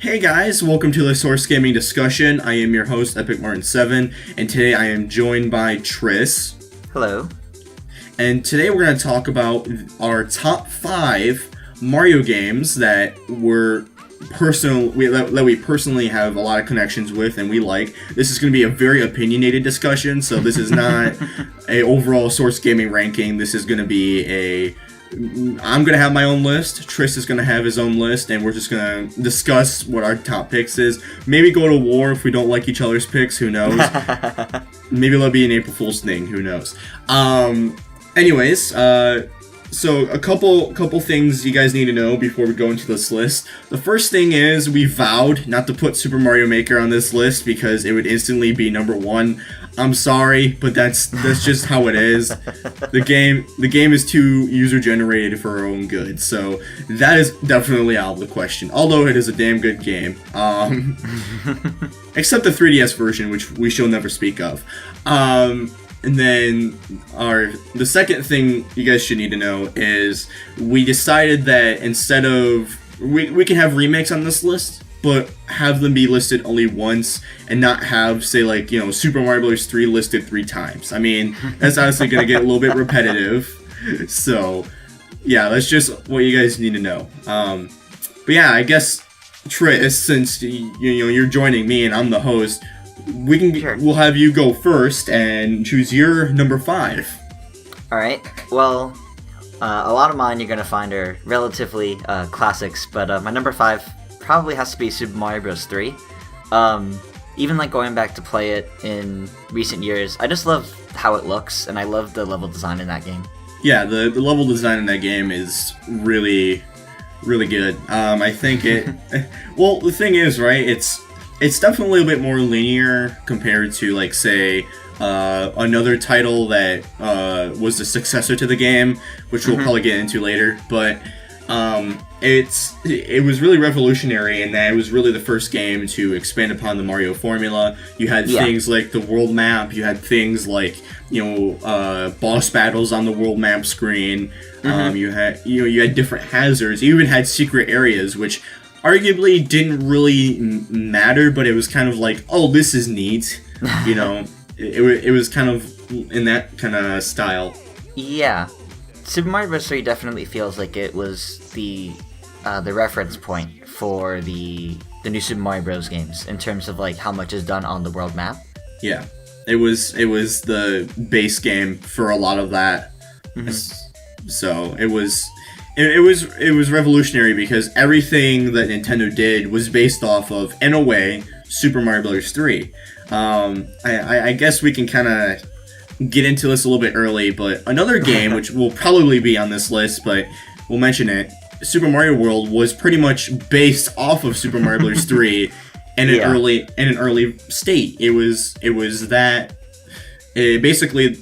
Hey guys, welcome to the Source Gaming Discussion. I am your host, EpicMartin7, and today I am joined by Tris. Hello. And today we're going to talk about our top 5 Mario games that we personally have a lot of connections with and we like. This is going to be a very opinionated discussion, so this is not a overall Source Gaming ranking. This is going to be I'm going to have my own list, Tris is going to have his own list, and we're just going to discuss what our top picks is. Maybe go to war if we don't like each other's picks, who knows? Maybe there'll be an April Fool's thing, who knows? So a couple things you guys need to know before we go into this list. The first thing is we vowed not to put Super Mario Maker on this list because it would instantly be number 1. I'm sorry, but that's just how it is. The game is too user generated for our own good, so that is definitely out of the question. Although it is a damn good game, except the 3DS version, which we shall never speak of. And then the second thing you guys should need to know is we decided that instead of we can have remakes on this list, but have them be listed only once and not have, say, like, Super Mario Bros. 3 listed 3 times. I mean, that's honestly going to get a little bit repetitive. So, yeah, that's just what you guys need to know. But yeah, I guess, Tris, since you're joining me and I'm the host, we'll have you go first and choose your number 5. Alright, well, a lot of mine you're going to find are relatively classics, but my number 5 probably has to be Super Mario Bros. 3. Even like going back to play it in recent years, I just love how it looks, and I love the level design in that game. Yeah, the level design in that game is really, really good. I think it... well, the thing is, right, it's definitely a bit more linear compared to, like, say, another title that was the successor to the game, which we'll probably get into later, but... it was really revolutionary in that it was really the first game to expand upon the Mario formula. You had things like the world map, you had things like, boss battles on the world map screen, you had different hazards, you even had secret areas, which arguably didn't really matter, but it was kind of like, oh, this is neat, it was kind of in that kind of style. Yeah. Super Mario Bros. 3 definitely feels like it was the reference point for the new Super Mario Bros. Games in terms of like how much is done on the world map. Yeah, it was the base game for a lot of that. So it was revolutionary because everything that Nintendo did was based off of, in a way, Super Mario Bros. 3. I guess we can kind of get into this a little bit early, but another game which will probably be on this list, but we'll mention it, Super Mario World was pretty much based off of Super Mario Bros. 3 in an early state. It was that basically,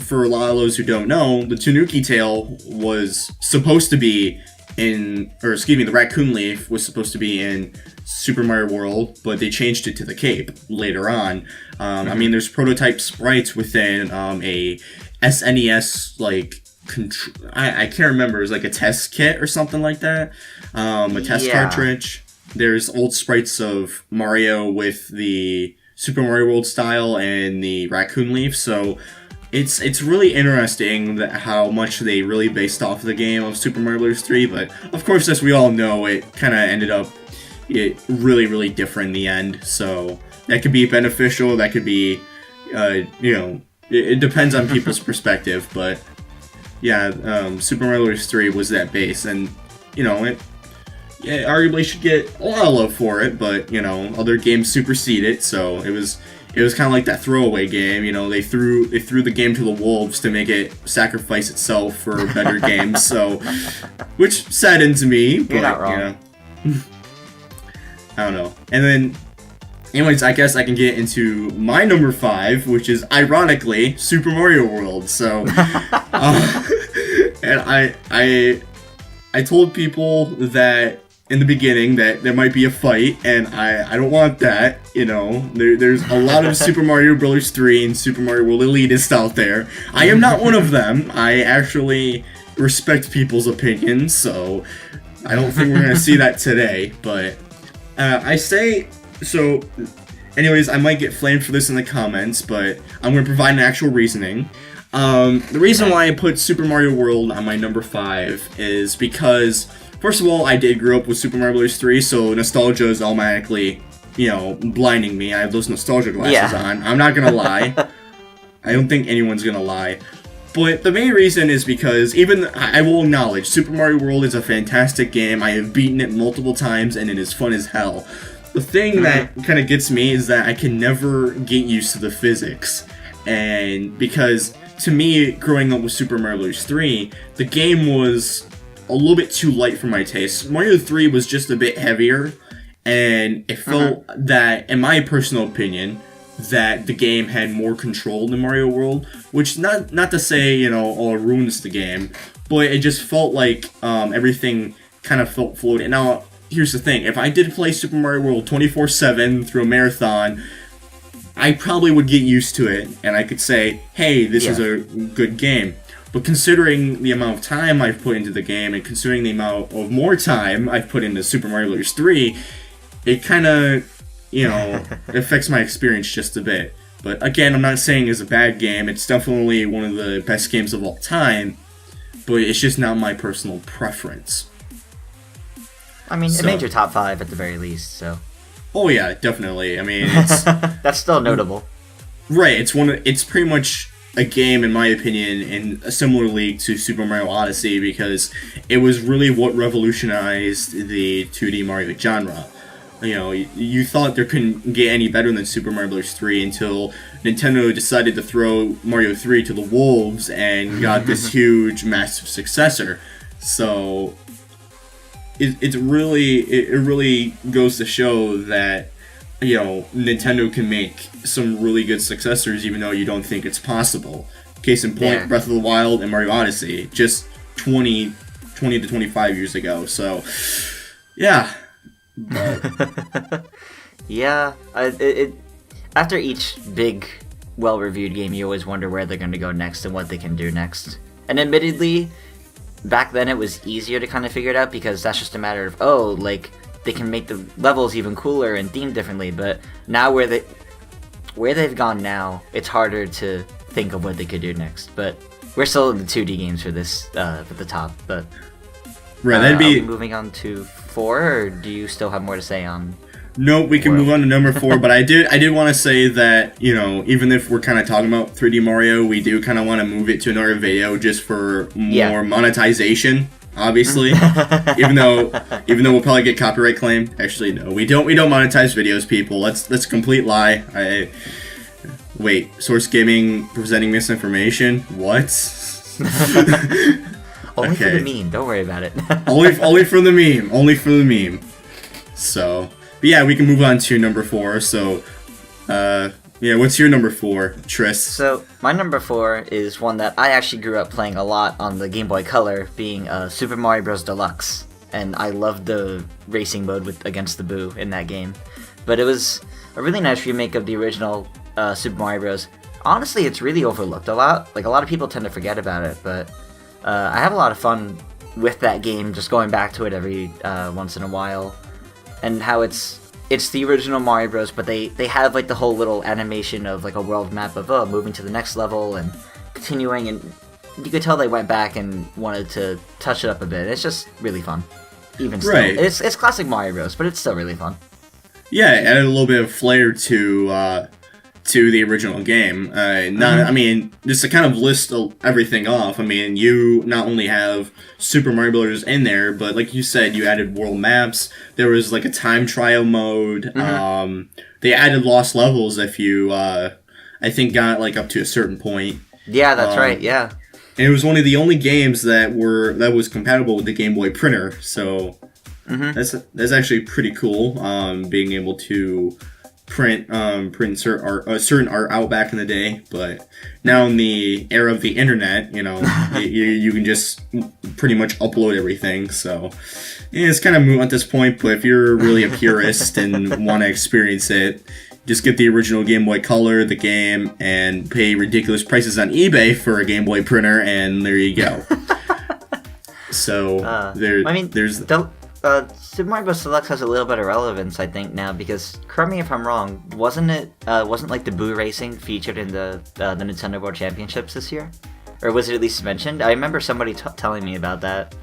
for a lot of those who don't know, the Tanuki Tail was supposed to be the Raccoon Leaf was supposed to be in Super Mario World, but they changed it to the Cape later on. I mean, there's prototype sprites within a SNES, like, I can't remember, it was like a test kit or something like that. A test cartridge. There's old sprites of Mario with the Super Mario World style and the Raccoon Leaf, so it's really interesting how much they really based off the game of Super Mario Bros. 3, but of course, as we all know, it kind of ended up really, really different in the end, so that could be beneficial, that could be, it depends on people's perspective, but yeah, Super Mario Bros. 3 was that base, and, it arguably should get a lot of love for it, but, other games supersede it, so it was kind of like that throwaway game, they threw the game to the wolves to make it sacrifice itself for better games, so, which saddens me, but, You're not wrong. I don't know. And then, anyways, I guess I can get into my number 5, which is, ironically, Super Mario World, so, and I told people that in the beginning that there might be a fight, and I don't want that, there's a lot of Super Mario Bros. 3 and Super Mario World elitists out there. I am not one of them. I actually respect people's opinions, so I don't think we're going to see that today, but I say so. Anyways, I might get flamed for this in the comments, but I'm going to provide an actual reasoning. The reason why I put Super Mario World on my number 5 is because, first of all, I did grow up with Super Mario Bros. 3, so nostalgia is automatically, blinding me. I have those nostalgia glasses on. I'm not going to lie. I don't think anyone's going to lie. But the main reason is because I will acknowledge, Super Mario World is a fantastic game. I have beaten it multiple times, and it is fun as hell. The thing that kind of gets me is that I can never get used to the physics. And because, to me, growing up with Super Mario Bros. 3, the game was a little bit too light for my taste. Mario 3 was just a bit heavier, and it felt that, in my personal opinion, that the game had more control than Mario World, which not to say, it ruins the game, but it just felt like everything kind of felt fluid. And now, here's the thing, if I did play Super Mario World 24/7 through a marathon, I probably would get used to it, and I could say, hey, this is a good game. But considering the amount of time I've put into the game, and considering the amount of more time I've put into Super Mario Bros. 3, it kind of, affects my experience just a bit. But again, I'm not saying it's a bad game, it's definitely one of the best games of all time, but it's just not my personal preference. I mean, it made your top 5 at the very least, so. Oh yeah, definitely. I mean, it's that's still notable. Right. It's pretty much a game, in my opinion, in a similar league to Super Mario Odyssey, because it was really what revolutionized the 2D Mario genre. You thought there couldn't get any better than Super Mario Bros. 3 until Nintendo decided to throw Mario 3 to the wolves and got this huge, massive successor. So it really goes to show that Nintendo can make some really good successors even though you don't think it's possible. Case in point, Breath of the Wild and Mario Odyssey, just 20 to 25 years ago. So yeah. But after each big, well-reviewed game, you always wonder where they're going to go next and what they can do next. And admittedly, back then it was easier to kind of figure it out because that's just a matter of, they can make the levels even cooler and themed differently. But now where they've gone now, it's harder to think of what they could do next. But we're still in the 2D games for this, for the top. But right, that'd be. Are we moving on to 4, or do you still have more to say on? No, we can move on to number 4, but I did want to say that, even if we're kind of talking about 3D Mario, we do kind of want to move it to another video just for more monetization, obviously. even though we'll probably get copyright claim. Actually, no, we don't monetize videos, people. That's a complete lie. Wait, Source Gaming presenting misinformation? What? Only for the meme, don't worry about it. only for the meme. Only for the meme. So, but yeah, we can move on to number 4. So, what's your number 4, Tris? So, my number 4 is one that I actually grew up playing a lot on the Game Boy Color, being Super Mario Bros. Deluxe. And I loved the racing mode against the Boo in that game. But it was a really nice remake of the original Super Mario Bros. Honestly, it's really overlooked a lot. Like, a lot of people tend to forget about it, but I have a lot of fun with that game, just going back to it every once in a while. And how it's the original Mario Bros, but they have like the whole little animation of like a world map of moving to the next level and continuing, and you could tell they went back and wanted to touch it up a bit. It's just really fun. Even still, it's classic Mario Bros, but it's still really fun. Yeah, it added a little bit of flair to the original game. I mean, just to kind of list everything off, I mean, you not only have Super Mario Bros. In there, but like you said, you added world maps. There was like a time trial mode. They added lost levels if you, I think, got like up to a certain point. Yeah, that's right. Yeah. And it was one of the only games that was compatible with the Game Boy printer. So that's actually pretty cool. Being able to print certain art out back in the day, but now in the era of the internet, you can just pretty much upload everything. So it's kind of moot at this point. But if you're really a purist and want to experience it, just get the original Game Boy Color, the game, and pay ridiculous prices on eBay for a Game Boy printer, and there you go. So Super Mario Bros. Deluxe has a little bit of relevance, I think, now, because, correct me if I'm wrong, wasn't like the Boo Racing featured in the Nintendo World Championships this year? Or was it at least mentioned? I remember somebody telling me about that.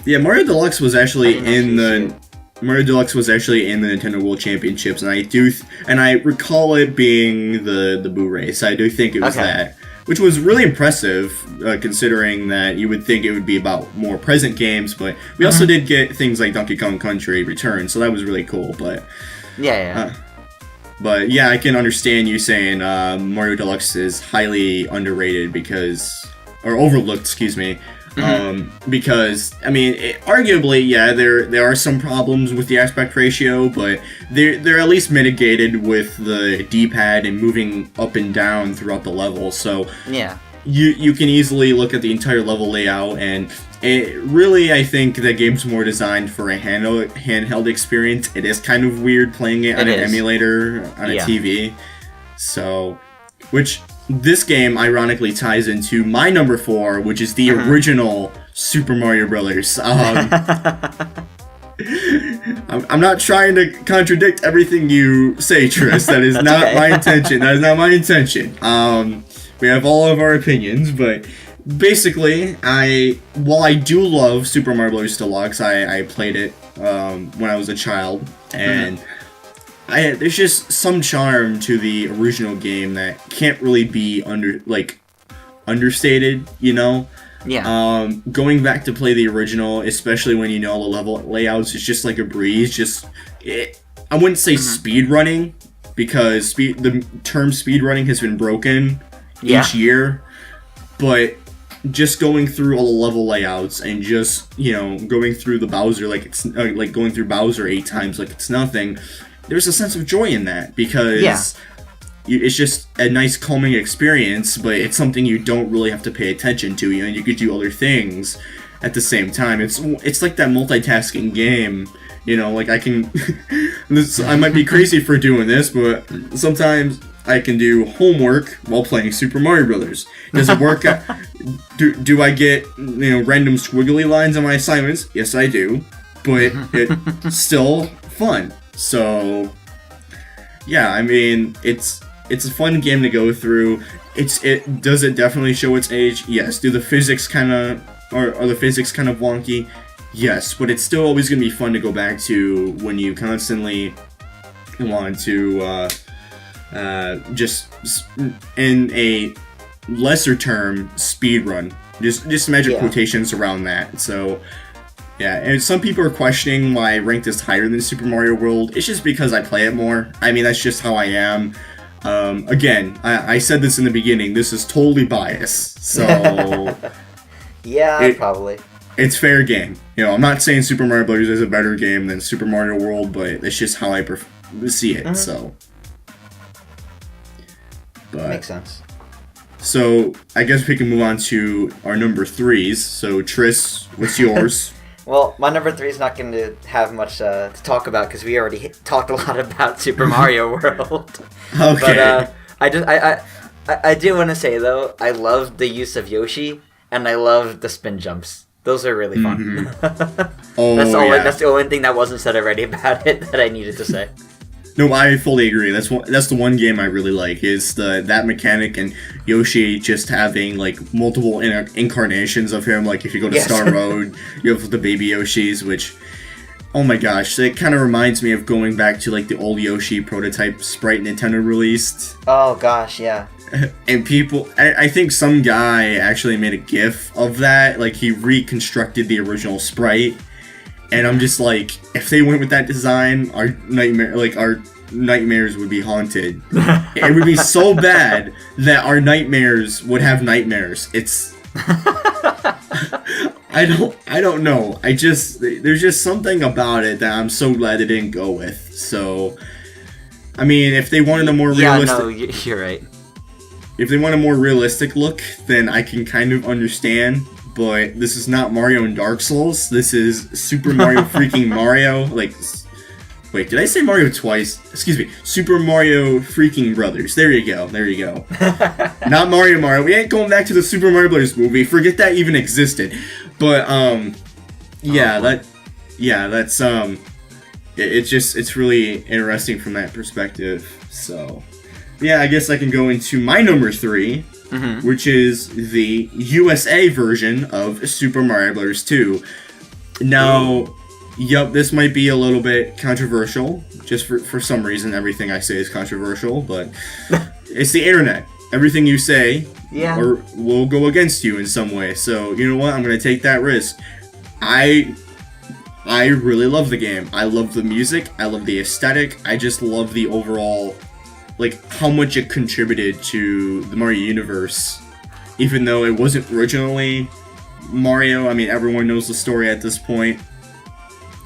Yeah, Mario Deluxe was actually in the Nintendo World Championships, and I recall it being the Boo Race. I do think it was that, which was really impressive, considering that you would think it would be about more present games. But we also did get things like Donkey Kong Country Return, so that was really cool. But but yeah, I can understand you saying Mario Deluxe is highly underrated or overlooked, excuse me. Because, I mean, arguably, yeah, there are some problems with the aspect ratio, but they're at least mitigated with the D-pad and moving up and down throughout the level. So yeah, you can easily look at the entire level layout, and it really, I think the game's more designed for a handheld experience. It is kind of weird playing it on an emulator on a TV. So, which this game ironically ties into my number 4, which is the original Super Mario Brothers. I'm not trying to contradict everything you say, Tris. That is not my intention. That is not my intention. We have all of our opinions, but basically, while I do love Super Mario Bros. Deluxe, I played it when I was a child, and there's just some charm to the original game that can't really be understated, you know? Yeah. Going back to play the original, especially when you know all the level layouts, it's just like a breeze. I wouldn't say speed running, because the term speed running has been broken each year, but just going through all the level layouts and just, you know, going through the Bowser like it's like going through Bowser 8 times like it's nothing. There's a sense of joy in that, because it's just a nice calming experience, but it's something you don't really have to pay attention to. You know, you could do other things at the same time. It's like that multitasking game. You know, like I can. I might be crazy for doing this, but sometimes I can do homework while playing Super Mario Brothers. Does it work? Do I get, you know, random squiggly lines on my assignments? Yes, I do, but it's still fun. So, yeah, I mean, it's a fun game to go through. Does it definitely show its age? Yes. Do the physics are the physics kind of wonky? Yes, but it's still always going to be fun to go back to when you constantly want to just, in a lesser term, speed run. Just imagine quotations around that. So, yeah, and some people are questioning why I ranked this higher than Super Mario World. It's just because I play it more. I mean, that's just how I am. Again, I said this in the beginning. This is totally biased. So yeah, probably. It's fair game. You know, I'm not saying Super Mario Bros. Is a better game than Super Mario World, but it's just how I see it. So, but makes sense. So I guess we can move on to our number 3s. So Tris, what's yours? Well, my number 3 is not going to have much to talk about, because we already talked a lot about Super Mario World. Okay. But I do want to say, though, I love the use of Yoshi, and I love the spin jumps. Those are really fun. That's the only thing that wasn't said already about it that I needed to say. No, I fully agree. That's the one game I really like, is that mechanic, and Yoshi just having like multiple incarnations of him. Like if you go to Star Road, you have the baby Yoshis, which, oh my gosh, that kind of reminds me of going back to like the old Yoshi prototype sprite Nintendo released. Oh gosh, yeah. And people, I think some guy actually made a GIF of that. Like he reconstructed the original sprite. And I'm just like, if they went with that design, our nightmares would be haunted. It would be so bad that our nightmares would have nightmares. It's I don't know. There's just something about it that I'm so glad they didn't go with. So, I mean, if they wanted a more realistic, no, you're right. If they want a more realistic look, then I can kind of understand. But this is not Mario and Dark Souls. This is Super Mario freaking Mario. Like, wait, did I say Mario twice? Excuse me. Super Mario freaking Brothers. There you go. Not Mario. We ain't going back to the Super Mario Brothers movie. Forget that even existed. But, yeah, yeah, that's it's really interesting from that perspective. So, yeah, I guess I can go into my number 3, which is the USA version of Super Mario Bros. 2. Now, yup, this might be a little bit controversial. Just for some reason, everything I say is controversial, but it's the internet. Everything you say or will go against you in some way. So, you know what? I'm going to take that risk. I really love the game. I love the music. I love the aesthetic. I just love the overall, like, how much it contributed to the Mario universe. Even though it wasn't originally Mario, I mean, everyone knows the story at this point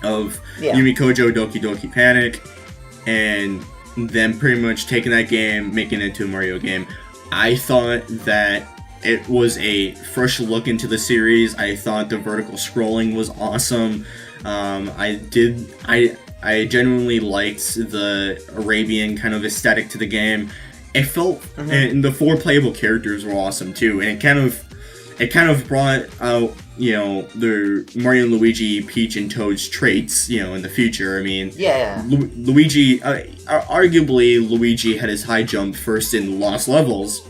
of Yumi Kojo Doki Doki Panic, and them pretty much taking that game, making it into a Mario game. I thought that it was a fresh look into the series. I thought the vertical scrolling was awesome. I genuinely liked the Arabian kind of aesthetic to the game. It felt, and the 4 playable characters were awesome too, and it kind of brought out, you know, the Mario and Luigi, Peach and Toad's traits, you know, in the future. I mean, Luigi, arguably Luigi had his high jump first in Lost Levels,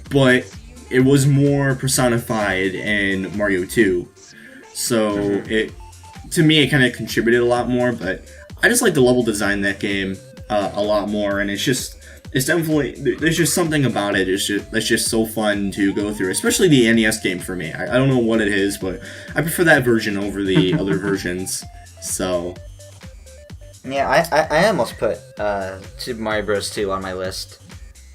but it was more personified in Mario 2. So to me, it kind of contributed a lot more, but I just like the level design in that game a lot more, and it's definitely, there's just something about it. It's just so fun to go through, especially the NES game for me. I don't know what it is, but I prefer that version over the other versions. So, yeah, I almost put Super Mario Bros. 2 on my list,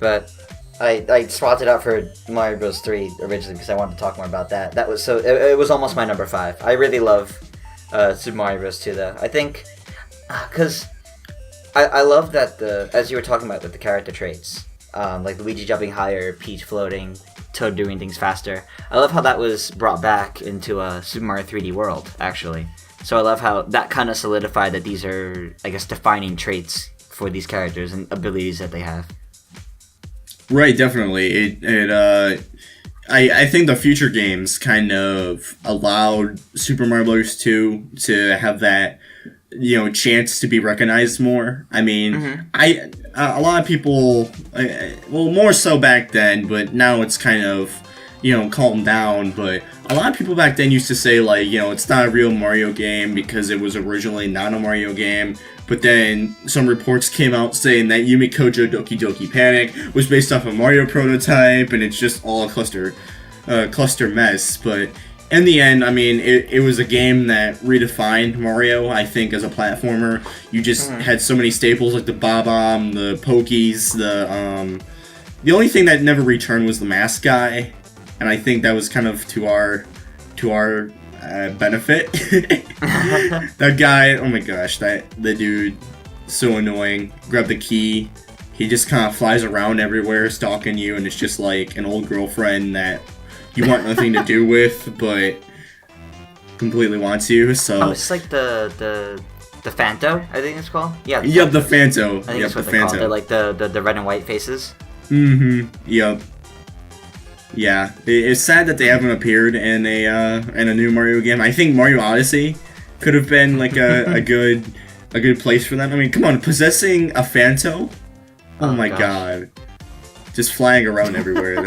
but I swapped it out for Mario Bros. 3 originally because I wanted to talk more about that. That was it was almost my number 5. I really love Super Mario Bros. 2 though. I think because I love that as you were talking about, the character traits, like Luigi jumping higher, Peach floating, Toad doing things faster. I love how that was brought back into a Super Mario 3D World, actually. So I love how that kind of solidified that these are, I guess, defining traits for these characters and abilities that they have. Right, definitely. I think the future games kind of allowed Super Mario Bros. 2 to have that, you know, chance to be recognized more. I mean, a lot of people, well, more so back then, but now it's kind of, you know, calmed down. But a lot of people back then used to say, like, you know, it's not a real Mario game because it was originally not a Mario game. But then some reports came out saying that Yumi Kojo Doki Doki Panic was based off a Mario prototype, and it's just all a cluster mess. But in the end, I mean, it was a game that redefined Mario, I think, as a platformer. You just had so many staples like the Bob-omb, the Pokies, the only thing that never returned was the mask guy, and I think that was kind of to our benefit. That guy, oh my gosh, the dude, so annoying. Grab the key, he just kind of flies around everywhere stalking you, and it's just like an old girlfriend that you want nothing to do with, but completely wants you. So it's like the Phanto, I think it's called. Yeah. Yep, the Phanto. I think that's what they're called. They're like the red and white faces. Yep. Yeah, it's sad that they haven't appeared in a new Mario game. I think Mario Odyssey could have been like a good place for them. I mean, come on, possessing a Phanto. Oh my god, just flying around everywhere.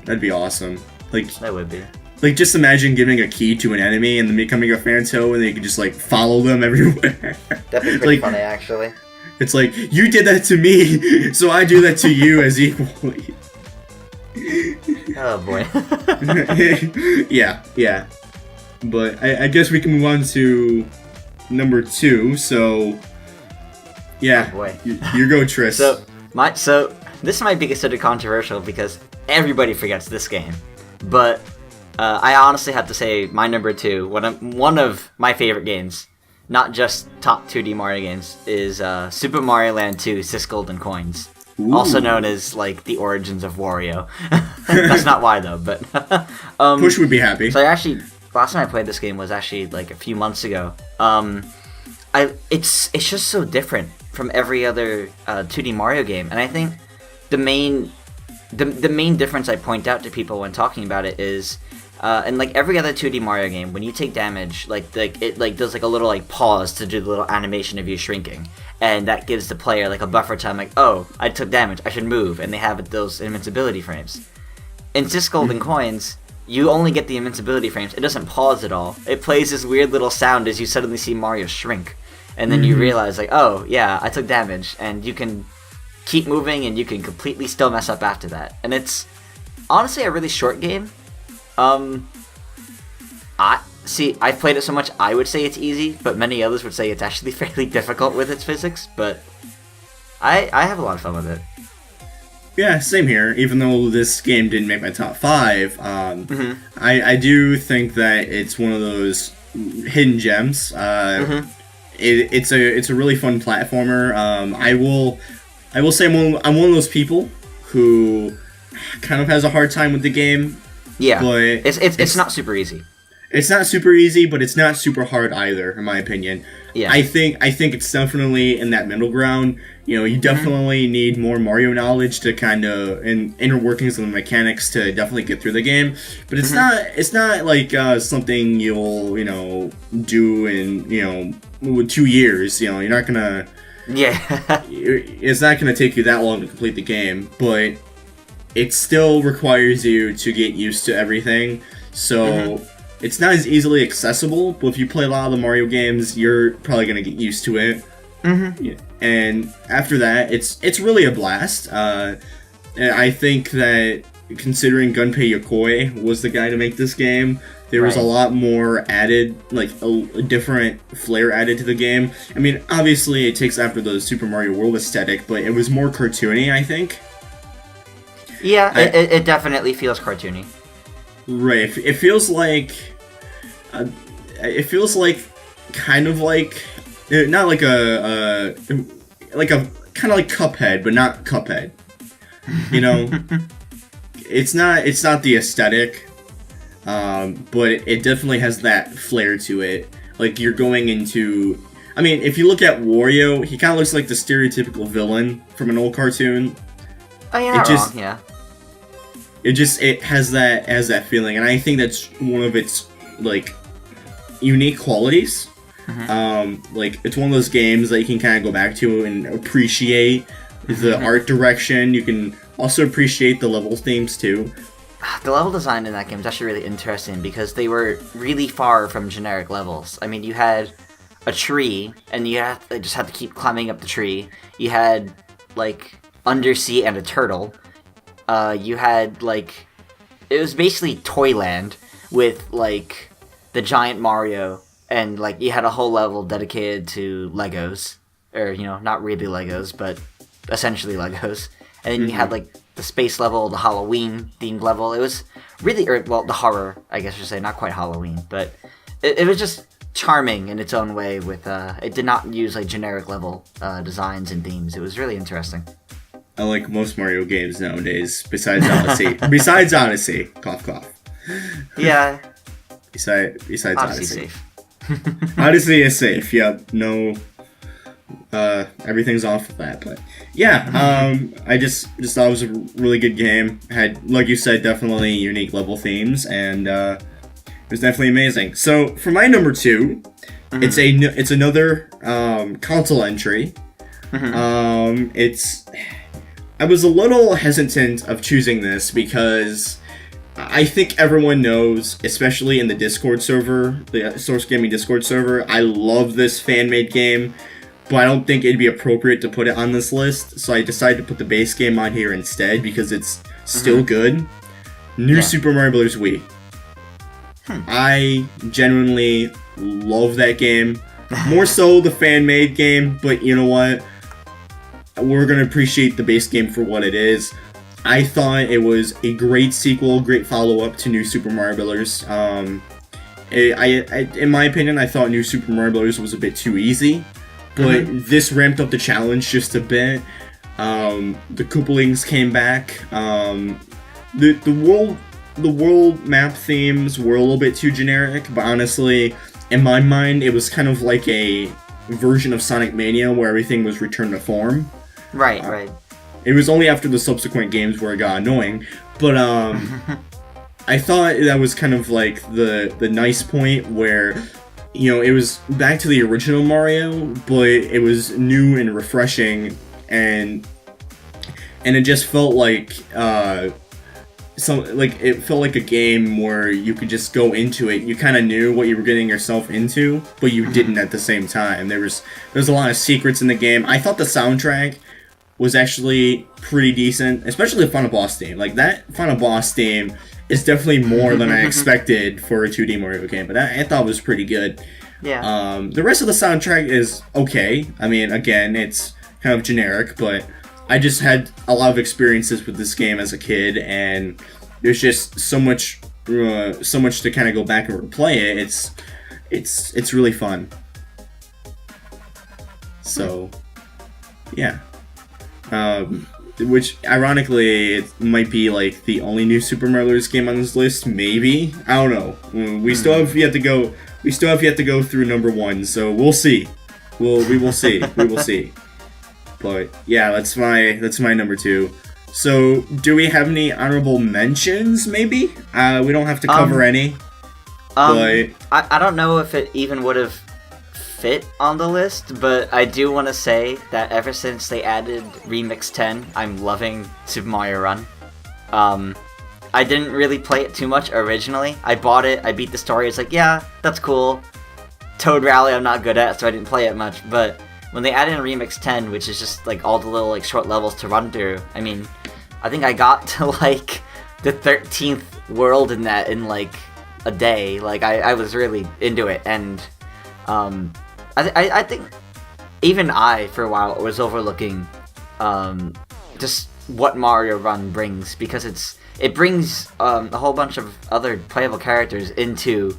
That'd be awesome. Like, that would be. Like, just imagine giving a key to an enemy and then becoming a Phanto, and they could just like follow them everywhere. That'd be pretty funny, actually. It's like, you did that to me, so I do that to you as equally. Oh boy. Yeah. But I guess we can move on to number 2. So, yeah. Oh boy. You go, Tris. So this might be considered controversial because everybody forgets this game, but I honestly have to say my number 2, one of my favorite games, not just top 2D Mario games, is Super Mario Land 2: 6 Golden Coins. Ooh. Also known as, like, the origins of Wario. That's not why, though, but... Push would be happy. So last time I played this game was actually, like, a few months ago. It's just so different from every other 2D Mario game, and I think the main difference I point out to people when talking about it is And like every other 2D Mario game, when you take damage, it like does like a little like pause to do the little animation of you shrinking, and that gives the player like a buffer time. Like, oh, I took damage, I should move, and they have those invincibility frames. In Disc Gold and Coins, you only get the invincibility frames. It doesn't pause at all. It plays this weird little sound as you suddenly see Mario shrink, and then you realize like, oh yeah, I took damage, and you can keep moving, and you can completely still mess up after that. And it's honestly a really short game. I've played it so much, I would say it's easy, but many others would say it's actually fairly difficult with its physics, but I have a lot of fun with it. Yeah, same here. Even though this game didn't make my top 5, I do think that it's one of those hidden gems. It's a really fun platformer. I will say I'm one of those people who kind of has a hard time with the game. Yeah, but it's not super easy. It's not super easy, but it's not super hard either, in my opinion. Yeah. I think it's definitely in that middle ground. You know, you definitely need more Mario knowledge to kind of, and inner workings of the mechanics to definitely get through the game. But it's not like something you'll, do in, with 2 years. You know, you're not gonna. Yeah. It's not gonna take you that long to complete the game, but it still requires you to get used to everything. So. It's not as easily accessible, but if you play a lot of the Mario games, you're probably going to get used to it. And after that, it's really a blast. And I think that considering Gunpei Yokoi was the guy to make this game, there was a lot more added, like a different flair added to the game. I mean, obviously it takes after the Super Mario World aesthetic, but it was more cartoony, I think. Yeah, it definitely feels cartoony. Right. It feels like... kind of like... Not like a kind of like Cuphead, but not Cuphead. You know? It's not the aesthetic, but it definitely has that flair to it. Like, you're going into... I mean, if you look at Wario, he kind of looks like the stereotypical villain from an old cartoon. Oh, yeah, It has that feeling, and I think that's one of its, like, unique qualities. Like, it's one of those games that you can kind of go back to and appreciate the art direction. You can also appreciate the level themes, too. The level design in that game is actually really interesting because they were really far from generic levels. I mean, you had a tree, and you just had to keep climbing up the tree. You had, like, undersea and a turtle. You had, like... It was basically Toyland with, like, the giant Mario, and, like, you had a whole level dedicated to Legos. Or, not really Legos, but essentially Legos. And then you had, like, the space level, the Halloween-themed level. It was really... the horror, I guess I should say. Not quite Halloween, but it was just charming in its own way with... it did not use, like, generic level designs and themes. It was really interesting. I like most Mario games nowadays, besides Odyssey. Besides Odyssey. Cough, cough. Yeah. Besides Odyssey. Safe. Odyssey is safe, yeah. No... everything's off of that, but... Yeah, I just thought it was a really good game. Had, like you said, definitely unique level themes, and it was definitely amazing. So, for my number 2, it's another console entry. I was a little hesitant of choosing this because I think everyone knows, especially in the Discord server, the Source Gaming Discord server, I love this fan-made game, but I don't think it'd be appropriate to put it on this list, so I decided to put the base game on here instead because it's still good. New Super Mario Bros. Wii. I genuinely love that game. More so the fan-made game, but you know what? We're going to appreciate the base game for what it is. I thought it was a great sequel, great follow-up to New Super Mario Bros. In my opinion, I thought New Super Mario Bros. Was a bit too easy, but this ramped up the challenge just a bit. The Koopalings came back. The world map themes were a little bit too generic, but honestly, in my mind, it was kind of like a version of Sonic Mania where everything was returned to form. Right. It was only after the subsequent games where it got annoying, but I thought that was kind of like the nice point where, it was back to the original Mario, but it was new and refreshing, and it just felt like it felt like a game where you could just go into it. You kind of knew what you were getting yourself into, but you didn't at the same time. There's a lot of secrets in the game. I thought the soundtrack was actually pretty decent, especially the Final Boss theme. Like, that Final Boss theme is definitely more than I expected for a 2D Mario game, but I thought it was pretty good. Yeah. The rest of the soundtrack is okay. I mean, again, it's kind of generic, but I just had a lot of experiences with this game as a kid, and there's just so much to kind of go back and replay it. It's really fun. So, yeah. Which, ironically, it might be like the only new Super Mario Bros. Game on this list. Maybe, I don't know. We still have yet to go. We still have yet to go through number 1, so we'll see. We will see. We will see. But yeah, that's my number 2. So, do we have any honorable mentions? Maybe we don't have to cover any. But I don't know if it even would have fit on the list, but I do want to say that ever since they added Remix 10, I'm loving Super Mario Run. I didn't really play it too much originally. I bought it, I beat the story, it's like, yeah, that's cool. Toad Rally I'm not good at, so I didn't play it much, but when they added in Remix 10, which is just like all the little like short levels to run through, I mean, I think I got to like the 13th world in that in like a day. Like, I was really into it, and I think even I, for a while, was overlooking just what Mario Run brings, because it brings a whole bunch of other playable characters into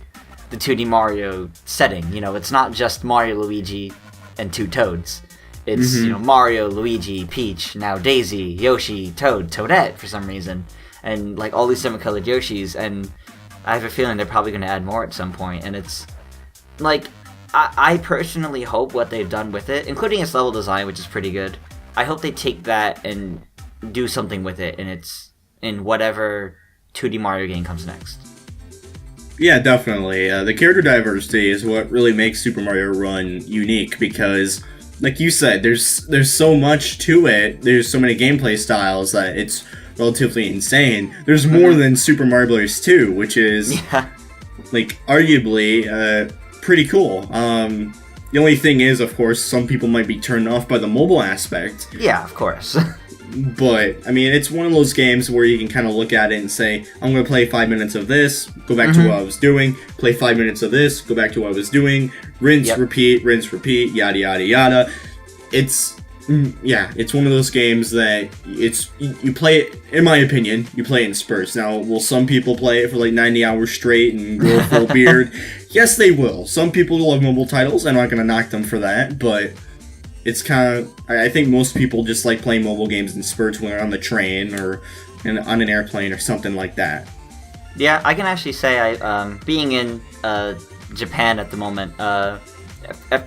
the 2D Mario setting. It's not just Mario, Luigi, and 2 Toads. It's, Mario, Luigi, Peach, now Daisy, Yoshi, Toad, Toadette for some reason, and like all these different colored Yoshis, and I have a feeling they're probably going to add more at some point, and it's like, I personally hope what they've done with it, including its level design, which is pretty good, I hope they take that and do something with it in whatever 2D Mario game comes next. Yeah, definitely. The character diversity is what really makes Super Mario Run unique, because, like you said, there's so much to it. There's so many gameplay styles that it's relatively insane. There's more than Super Mario Bros. 2, which is, like, arguably pretty cool. The only thing is, of course, some people might be turned off by the mobile aspect. Yeah, of course. But, I mean, it's one of those games where you can kind of look at it and say, I'm going to play 5 minutes of this, go back to what I was doing, play 5 minutes of this, go back to what I was doing, rinse, repeat, yada, yada, yada. It's one of those games that you play it, in my opinion, you play it in spurts. Now, will some people play it for like 90 hours straight and grow a full beard? Yes, they will. Some people love mobile titles. I'm not going to knock them for that, but it's kind of, I think most people just like playing mobile games in spurts when they're on the train or on an airplane or something like that. Yeah, I can actually say being in Japan at the moment,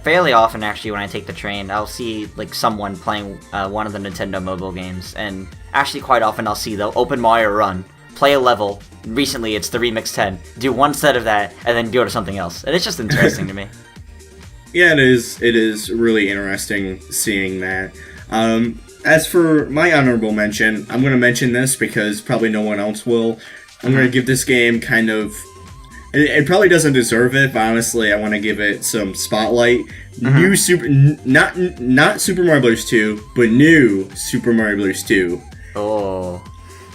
fairly often actually when I take the train, I'll see like someone playing one of the Nintendo mobile games, and actually quite often I'll see they'll open Mario Run, play a level. Recently it's the Remix 10, do one set of that, and then go to something else, and it's just interesting to me. Yeah, it is really interesting seeing that. As for my honorable mention, I'm going to mention this because probably no one else will. I'm going to give this game kind of... It probably doesn't deserve it, but honestly, I want to give it some spotlight. New not Super Mario Bros. 2, but new Super Mario Bros. 2. Oh.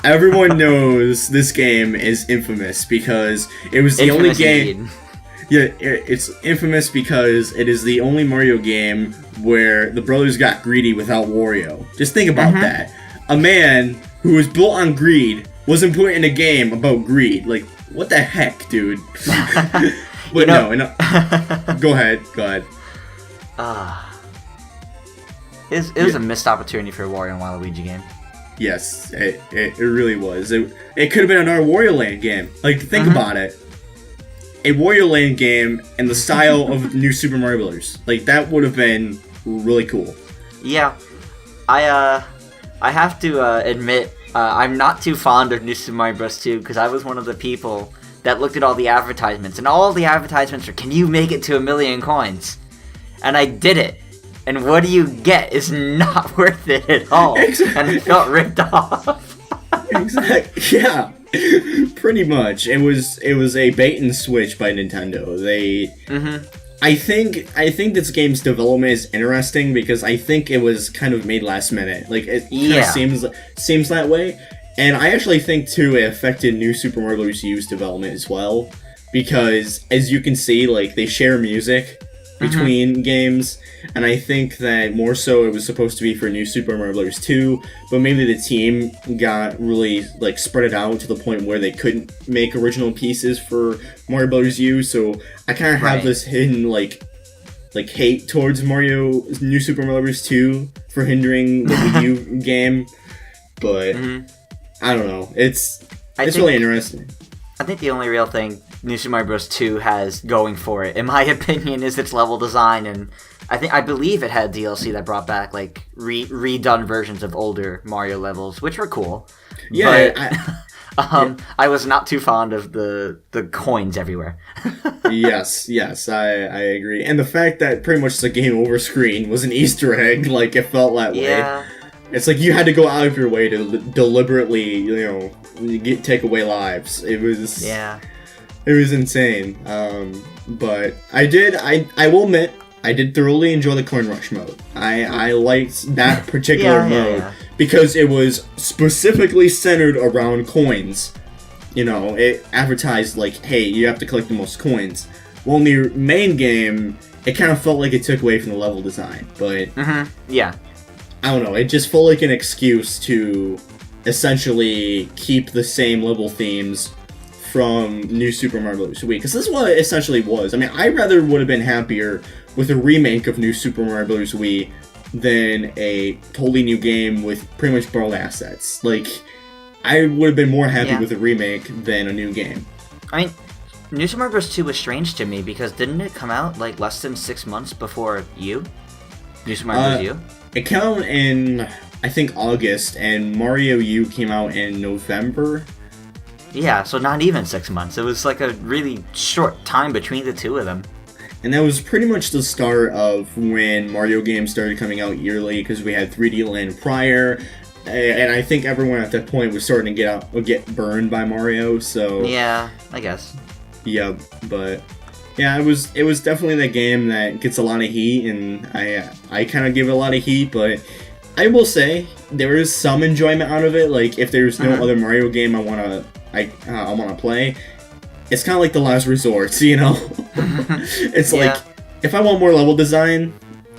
Everyone knows this game is infamous because it was the only game... Indeed. Yeah, it's infamous because it is the only Mario game where the brothers got greedy without Wario. Just think about that. A man who was built on greed wasn't put in a game about greed. Like, what the heck, dude? But no. Go ahead. It was a missed opportunity for a Wario and Waluigi game. Yes, it really was. It could have been another Wario Land game. Like, think about it. A Wario Land game in the style of New Super Mario Bros. Like, that would have been really cool. Yeah, I have to admit I'm not too fond of New Super Mario Bros. 2 because I was one of the people that looked at all the advertisements, and all the advertisements were, can you make it to 1,000,000 coins? And I did it. And what do you get? It's not worth it at all. Exactly. And I got ripped off. Exactly. Yeah. Pretty much. It was a bait and switch by Nintendo. I think this game's development is interesting because I think it was kind of made last minute. Like it kind of seems that way. And I actually think too it affected New Super Mario Bros. U's development as well, because as you can see, like they share music between games, and I think that more so it was supposed to be for New Super Mario Bros. 2, but maybe the team got really like spread it out to the point where they couldn't make original pieces for Mario Bros. U. So I kind of have this hidden like hate towards New Super Mario Bros. 2 for hindering the Wii U game, but I don't know. It's really interesting. I think the only real thing New Super Mario Bros. 2 has going for it, in my opinion, is its level design, and I believe it had DLC that brought back like redone versions of older Mario levels, which were cool. Yeah, but, I was not too fond of the coins everywhere. yes, I agree, and the fact that pretty much the game over screen was an Easter egg, like it felt that way. It's like you had to go out of your way to deliberately, take away lives. It was insane. But I will admit, I did thoroughly enjoy the Coin Rush mode. I liked that particular mode because it was specifically centered around coins. It advertised like, hey, you have to collect the most coins. Well, in the main game, it kind of felt like it took away from the level design. But I don't know, it just felt like an excuse to essentially keep the same level themes from New Super Mario Bros. Wii, because this is what it essentially was. I mean, I rather would have been happier with a remake of New Super Mario Bros. Wii than a totally new game with pretty much borrowed assets. Like, I would have been more happy with a remake than a new game. I mean, New Super Mario Bros. 2 was strange to me because didn't it come out like less than 6 months before U? New Super Mario Bros. U? It came out in, I think, August, and Mario U came out in November. Yeah, so not even 6 months. It was like a really short time between the two of them. And that was pretty much the start of when Mario games started coming out yearly, because we had 3D Land prior, and I think everyone at that point was starting to get burned by Mario, so... Yeah, I guess. Yeah, but... Yeah, it was definitely that game that gets a lot of heat, and I kind of give it a lot of heat, but I will say there is some enjoyment out of it. Like if there's no other Mario game I wanna play, it's kind of like the last resort, It's like if I want more level design,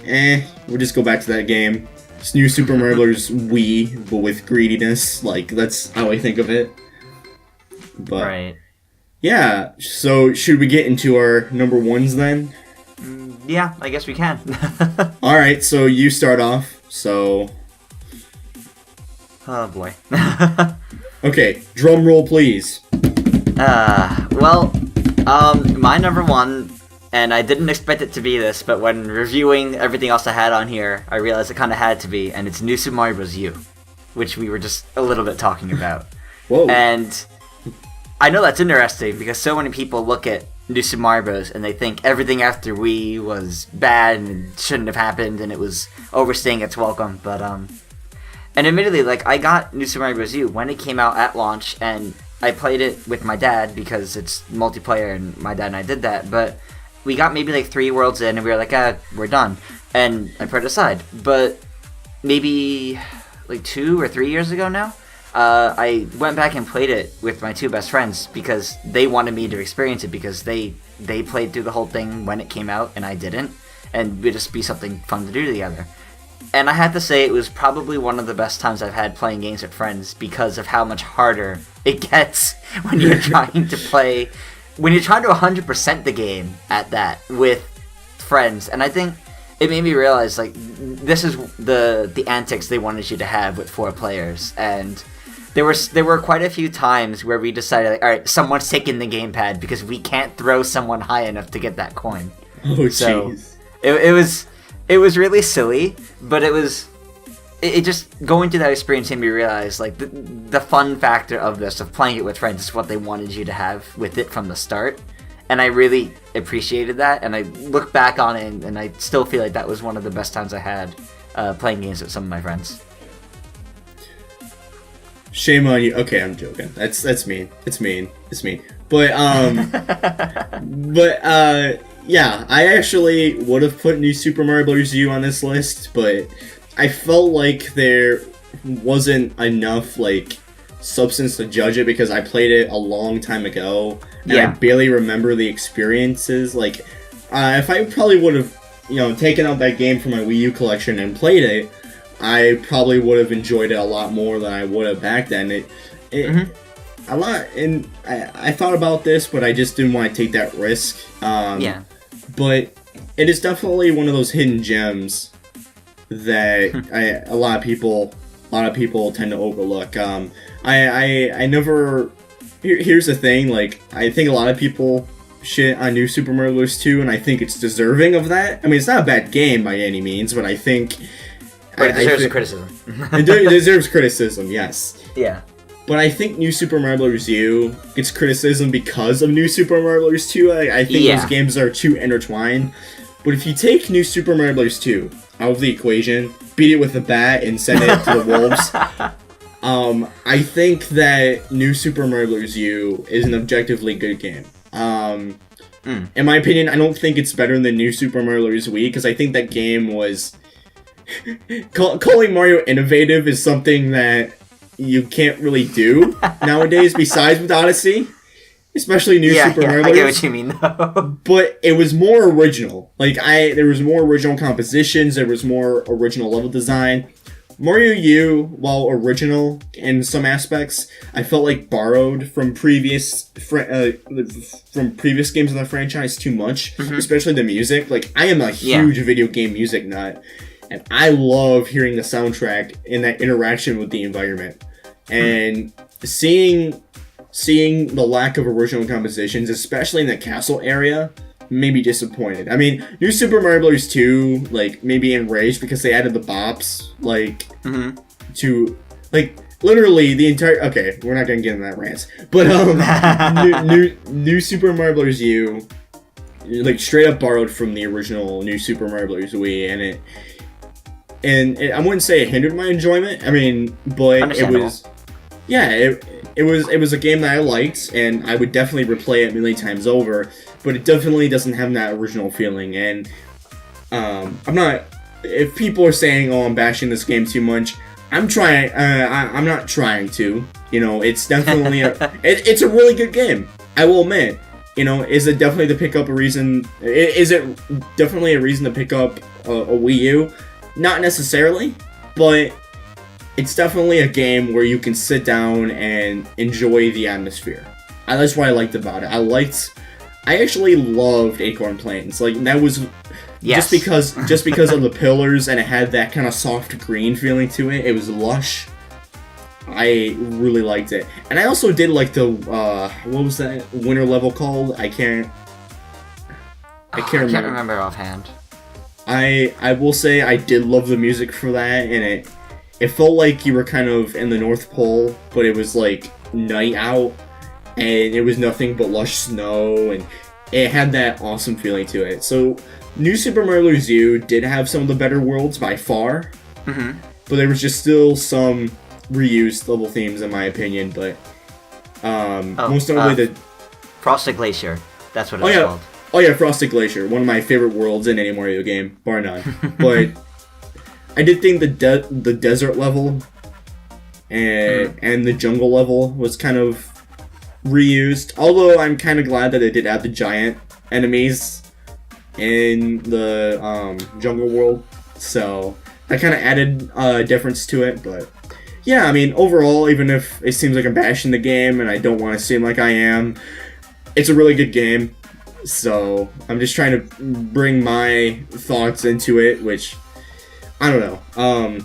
we'll just go back to that game. It's New Super Mario Bros. Wii, but with greediness. Like that's how I think of it. But right. Yeah, so should we get into our number ones then? Yeah, I guess we can. Alright, so you start off, so... Oh boy. Okay, drum roll please. My number one, and I didn't expect it to be this, but when reviewing everything else I had on here, I realized it kind of had to be, and it's New Super Mario Bros. U, which we were just a little bit talking about. Whoa. And... I know that's interesting because so many people look at New Super Mario Bros. And they think everything after Wii was bad and shouldn't have happened and it was overstaying its welcome. But and admittedly, like I got New Super Mario Bros. U when it came out at launch, and I played it with my dad because it's multiplayer and my dad and I did that. But we got maybe like 3 worlds in and we were like, we're done, and I put it aside. But maybe like 2 or 3 years ago now, I went back and played it with my 2 best friends because they wanted me to experience it because they played through the whole thing when it came out and I didn't, and it would just be something fun to do together. And I have to say it was probably one of the best times I've had playing games with friends because of how much harder it gets when you're trying to play, when you're trying to 100% the game at that with friends. And I think it made me realize like this is the antics they wanted you to have with 4 players. And there were quite a few times where we decided, like, all right, someone's taking the gamepad because we can't throw someone high enough to get that coin. Oh, jeez. So it was really silly, but it was it just going through that experience made me realize like the fun factor of this, of playing it with friends, is what they wanted you to have with it from the start. And I really appreciated that, and I look back on it, and I still feel like that was one of the best times I had playing games with some of my friends. Shame on you. Okay, I'm joking. That's mean. It's mean. But yeah, I actually would have put New Super Mario Bros. U on this list, but I felt like there wasn't enough like substance to judge it because I played it a long time ago and I barely remember the experiences. Like, if I probably would have, taken out that game from my Wii U collection and played it, I probably would have enjoyed it a lot more than I would have back then. A lot, and I thought about this, but I just didn't want to take that risk. But it is definitely one of those hidden gems that a lot of people tend to overlook. I never. Here's the thing, like, I think a lot of people shit on New Super Mario Bros. 2, and I think it's deserving of that. I mean, it's not a bad game by any means, but I think. But it deserves criticism. It deserves criticism, yes. Yeah. But I think New Super Mario Bros. U gets criticism because of New Super Mario Bros. 2. I think those games are too intertwined. But if you take New Super Mario Bros. 2 out of the equation, beat it with a bat, and send it to the wolves, I think that New Super Mario Bros. U is an objectively good game. In my opinion, I don't think it's better than New Super Mario Bros. Wii, because I think that game was... Calling Mario innovative is something that you can't really do nowadays, besides with Odyssey. Especially New Super Mario Bros. I get what you mean, though. But it was more original. Like, there was more original compositions, there was more original level design. Mario U, while original in some aspects, I felt like borrowed from previous games in the franchise too much, especially the music. Like, I am a huge video game music nut, and I love hearing the soundtrack and that interaction with the environment. And seeing the lack of original compositions, especially in the castle area, made me disappointed. I mean, New Super Mario Bros. 2, like, maybe enraged because they added the bops, like, to, like, literally the entire... Okay, we're not gonna get into that rant. But, New Super Mario Bros. U, like, straight up borrowed from the original New Super Mario Bros. Wii, and I wouldn't say it hindered my enjoyment. I mean, but it was... Yeah, it was a game that I liked, and I would definitely replay it a million times over, but it definitely doesn't have that original feeling, and I'm not... If people are saying, oh, I'm bashing this game too much, I'm not trying to. It's definitely it's a really good game, I will admit. Is it definitely to pick up a reason... Is it definitely a reason to pick up a Wii U? Not necessarily, but... It's definitely a game where you can sit down and enjoy the atmosphere. That's what I liked about it. I actually loved Acorn Plains. Like, that was just because of the pillars, and it had that kind of soft green feeling to it. It was lush. I really liked it. And I also did like the what was that winter level called? I can't remember offhand. I will say I did love the music for that, and it felt like you were kind of in the North Pole, but it was like night out, and it was nothing but lush snow, and it had that awesome feeling to it. So, New Super Mario Bros. U did have some of the better worlds by far, but there was just still some reused level themes in my opinion, but most notably the... Frosted Glacier, that's what it's called. Oh yeah, Frosted Glacier, one of my favorite worlds in any Mario game, bar none. But... I did think the desert level and the jungle level was kind of reused. Although I'm kind of glad that they did add the giant enemies in the jungle world. So that kind of added a difference to it. But yeah, I mean, overall, even if it seems like I'm bashing the game and I don't want to seem like I am, it's a really good game. So I'm just trying to bring my thoughts into it, which... I don't know.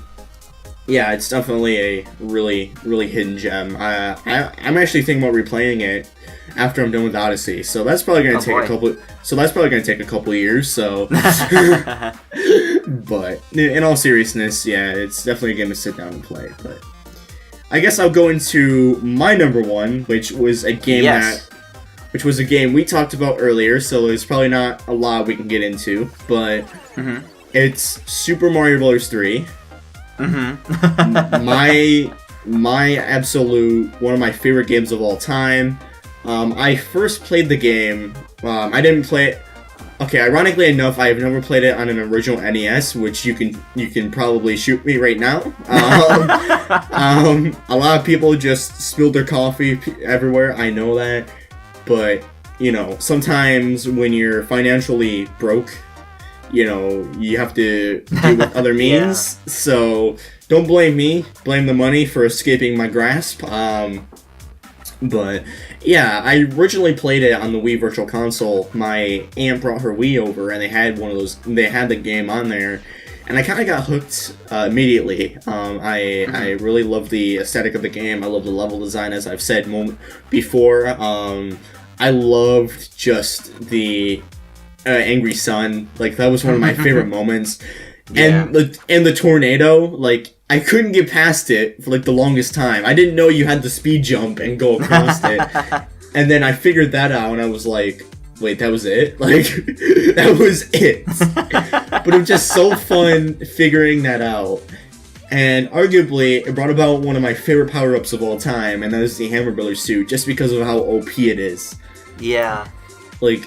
Yeah, it's definitely a really, really hidden gem. I'm actually thinking about replaying it after I'm done with Odyssey, so that's probably gonna take a couple. So that's probably gonna take a couple years. So But in all seriousness, yeah, it's definitely a game to sit down and play. But I guess I'll go into my number one, which was a game which was a game we talked about earlier, so there's probably not a lot we can get into, but it's Super Mario Bros. 3. my absolute, one of my favorite games of all time. I first played the game, I didn't play it, okay, ironically enough, I have never played it on an original NES, which you can probably shoot me right now. A lot of people just spilled their coffee everywhere, I know that. But, you know, sometimes when you're financially broke, you know, you have to do with other means. So, don't blame me. Blame the money for escaping my grasp. But, yeah, I originally played it on the Wii Virtual Console. My aunt brought her Wii over, and they had one of those, they had the game on there. And I kind of got hooked immediately. I really love the aesthetic of the game. I love the level design, as I've said before. I loved just the angry sun. Like, that was one of my favorite moments. And the tornado, like, I couldn't get past it for like the longest time. I didn't know you had the speed jump and go across it. And then I figured that out, and I was like, wait, that was it? Like, that was it. But it was just so fun figuring that out. And arguably, it brought about one of my favorite power-ups of all time, and that is the Hammer Brothers suit, just because of how OP it is. Yeah. Like,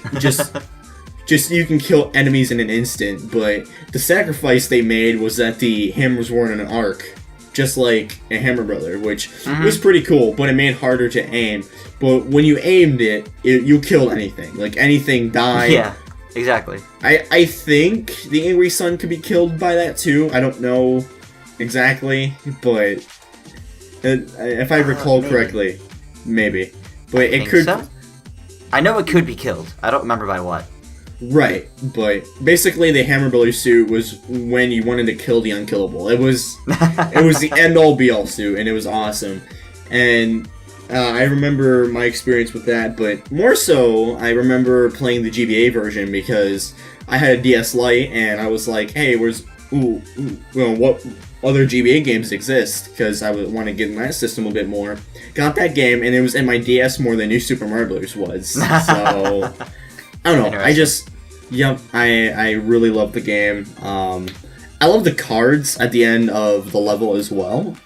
just you can kill enemies in an instant, but the sacrifice they made was that the hammers weren't an arc, just like a Hammer Brother, which was pretty cool, but it made it harder to aim. But when you aimed it, you killed anything. Like, anything died. Yeah, exactly. I think the Angry Sun could be killed by that too. I don't know exactly, but if I recall correctly, maybe. But it could. So? I know it could be killed. I don't remember by what. Right, but basically the Hammer Brother suit was when you wanted to kill the unkillable. It was the end-all be-all suit, and it was awesome. And I remember my experience with that, but more so, I remember playing the GBA version because I had a DS Lite, and I was like, hey, what other GBA games exist? Because I would want to get in that system a bit more. Got that game, and it was in my DS more than New Super Mario Bros. Was. So, I don't know, I really love the game. I love the cards at the end of the level as well.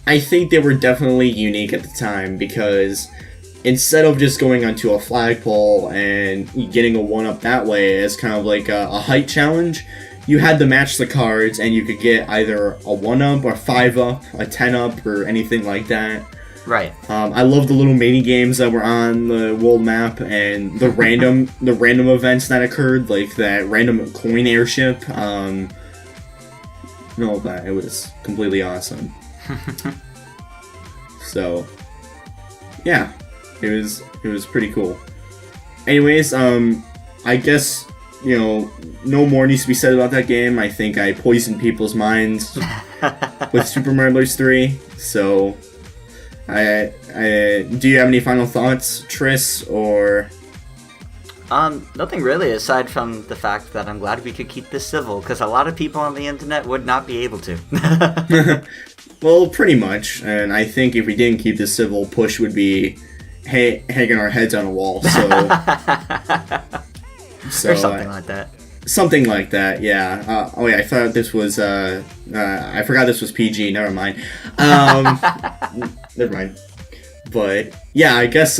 I think they were definitely unique at the time because instead of just going onto a flagpole and getting a 1-up that way as kind of like a height challenge, you had to match the cards and you could get either a 1-up or 5-up, a 10-up, or anything like that. Right. I love the little mini games that were on the world map and the random events that occurred, like that random coin airship. That it was completely awesome. So, yeah, it was pretty cool. Anyways, I guess, you know, no more needs to be said about that game. I think I poisoned people's minds with Super Mario Bros. 3. So, do you have any final thoughts, Tris, or? Nothing really, aside from the fact that I'm glad we could keep this civil, because a lot of people on the internet would not be able to. Well, pretty much, and I think if we didn't keep this civil, Push would be hanging our heads on a wall, so... or something like that. Something like that, yeah. Oh yeah, I thought this was, I forgot this was PG, never mind. Never mind. But yeah, I guess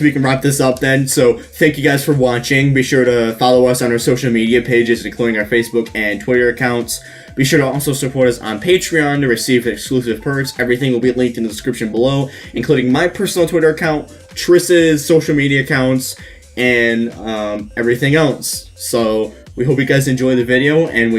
we can wrap this up then. So thank you guys for watching. Be sure to follow us on our social media pages, including our Facebook and Twitter accounts. Be sure to also support us on Patreon to receive exclusive perks. Everything will be linked in the description below, including my personal Twitter account, Tris's social media accounts, and everything else. So we hope you guys enjoy the video, and